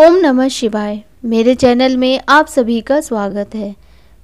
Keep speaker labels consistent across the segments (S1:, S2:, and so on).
S1: ओम नमः शिवाय। मेरे चैनल में आप सभी का स्वागत है।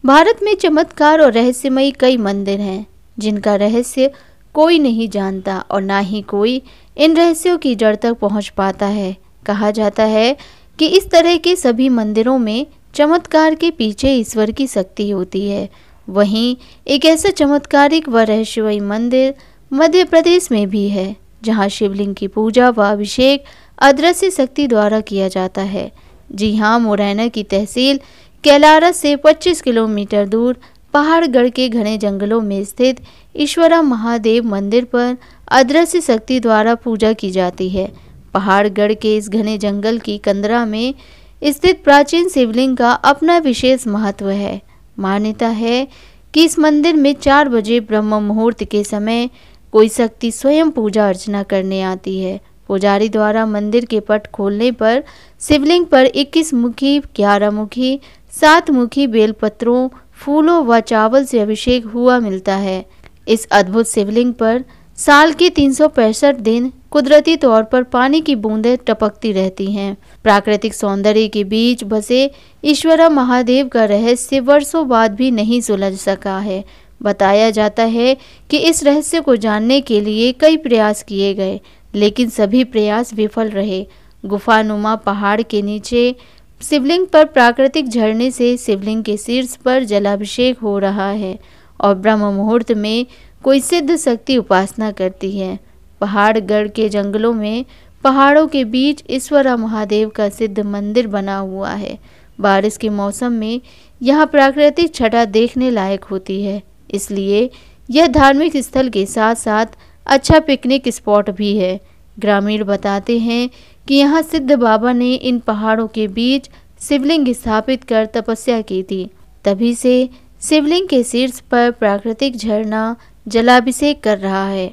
S1: भारत में चमत्कार और रहस्यमयी कई मंदिर हैं जिनका रहस्य कोई नहीं जानता और ना ही कोई इन रहस्यों की जड़ तक पहुंच पाता है। कहा जाता है कि इस तरह के सभी मंदिरों में चमत्कार के पीछे ईश्वर की शक्ति होती है। वहीं एक ऐसा चमत्कारिक व रहस्यमयी मंदिर मध्य प्रदेश में भी है, जहां शिवलिंग की पूजा व अभिषेक अदृश्य शक्ति द्वारा किया जाता है। जी हाँ, मुरैना की तहसील कैलारस से 25 किलोमीटर दूर पहाड़गढ़ के घने जंगलों में स्थित ईश्वरा महादेव मंदिर पर अदृश्य शक्ति द्वारा पूजा की जाती है। पहाड़गढ़ के इस घने जंगल की कंदरा में स्थित प्राचीन शिवलिंग का अपना विशेष महत्व है। मान्यता है कि इस मंदिर में 4 बजे ब्रह्म मुहूर्त के समय कोई शक्ति स्वयं पूजा अर्चना करने आती है। पुजारी द्वारा मंदिर के पट खोलने पर शिवलिंग पर 21 मुखी, 11 मुखी, 7 मुखी बेलपत्रों, फूलों व चावल से अभिषेक हुआ मिलता है। इस अद्भुत शिवलिंग पर साल के 365 दिन कुदरती तौर पर पानी की बूंदें टपकती रहती हैं। प्राकृतिक सौंदर्य के बीच बसे ईश्वरा महादेव का रहस्य वर्षों बाद भी नहीं सुलझ सका है। बताया जाता है कि इस रहस्य को जानने के लिए कई प्रयास किए गए, लेकिन सभी प्रयास विफल रहे। गुफानुमा पहाड़ के नीचे शिवलिंग पर प्राकृतिक झरने से शिवलिंग के शीर्ष पर जलाभिषेक हो रहा है और ब्रह्म मुहूर्त में कोई सिद्ध शक्ति उपासना करती है। पहाड़गढ़ के जंगलों में पहाड़ों के बीच ईश्वरा महादेव का सिद्ध मंदिर बना हुआ है। बारिश के मौसम में यहाँ प्राकृतिक छटा देखने लायक होती है, इसलिए यह धार्मिक स्थल के साथ साथ अच्छा पिकनिक स्पॉट भी है। ग्रामीण बताते हैं कि यहाँ सिद्ध बाबा ने इन पहाड़ों के बीच शिवलिंग स्थापित कर तपस्या की थी, तभी से शिवलिंग के शीर्ष पर प्राकृतिक झरना जलाभिषेक कर रहा है।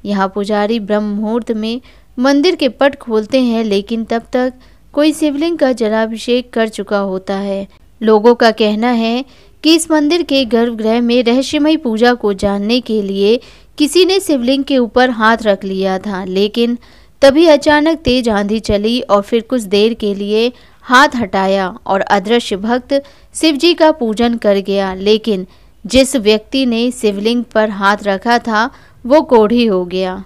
S1: यहाँ पुजारी ब्रह्म मुहूर्त में मंदिर के पट खोलते हैं, लेकिन तब तक कोई शिवलिंग का जलाभिषेक कर चुका होता है। लोगों का कहना है कि इस मंदिर के गर्भगृह में रहस्यमयी पूजा को जानने के लिए किसी ने शिवलिंग के ऊपर हाथ रख लिया था, लेकिन तभी अचानक तेज आंधी चली और फिर कुछ देर के लिए हाथ हटाया और अदृश्य भक्त शिवजी का पूजन कर गया। लेकिन जिस व्यक्ति ने शिवलिंग पर हाथ रखा था वो कोढ़ी हो गया।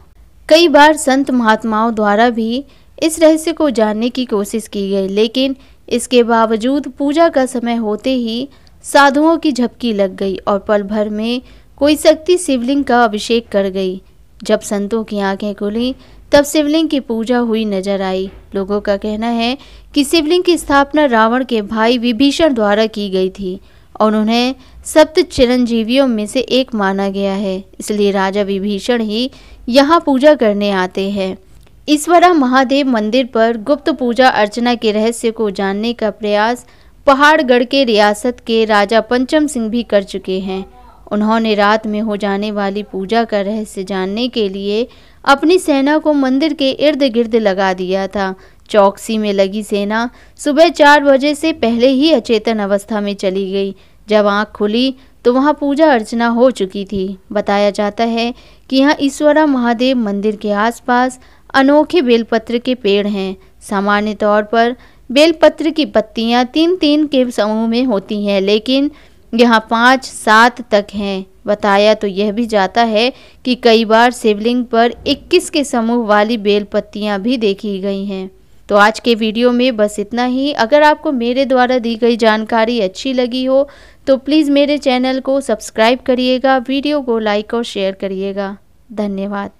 S1: कई बार संत महात्माओं द्वारा भी इस रहस्य को जानने की कोशिश की गई, लेकिन इसके बावजूद पूजा का समय होते ही साधुओं की झपकी लग गई और पल भर में कोई शक्ति शिवलिंग का अभिषेक कर गई। जब संतों की आंखें खुली तब शिवलिंग की पूजा हुई नजर आई। लोगों का कहना है कि शिवलिंग की स्थापना रावण के भाई विभीषण द्वारा की गई थी और उन्हें सप्त चिरंजीवियों में से एक माना गया है, इसलिए राजा विभीषण ही यहाँ पूजा करने आते हैं। ईश्वरा महादेव मंदिर पर गुप्त पूजा अर्चना के रहस्य को जानने का प्रयास पहाड़गढ़ के रियासत के राजा पंचम सिंह भी कर चुके हैं। उन्होंने रात में हो जाने वाली पूजा का रहस्य जानने के लिए अपनी सेना को मंदिर के इर्द गिर्द लगा दिया था। चौकसी में लगी सेना सुबह 4 बजे से पहले ही अचेतन अवस्था में चली गई। जब आंख खुली तो वहां पूजा अर्चना हो चुकी थी। बताया जाता है कि यहाँ ईश्वरा महादेव मंदिर के आसपास अनोखे बेलपत्र के पेड़ हैं। सामान्य तौर पर बेलपत्र की पत्तियां 3-3 के समूह में होती हैं, लेकिन यहाँ 5-7 तक हैं। बताया तो यह भी जाता है कि कई बार शिवलिंग पर 21 के समूह वाली बेलपत्तियां भी देखी गई हैं। तो आज के वीडियो में बस इतना ही। अगर आपको मेरे द्वारा दी गई जानकारी अच्छी लगी हो तो प्लीज़ मेरे चैनल को सब्सक्राइब करिएगा, वीडियो को लाइक और शेयर करिएगा। धन्यवाद।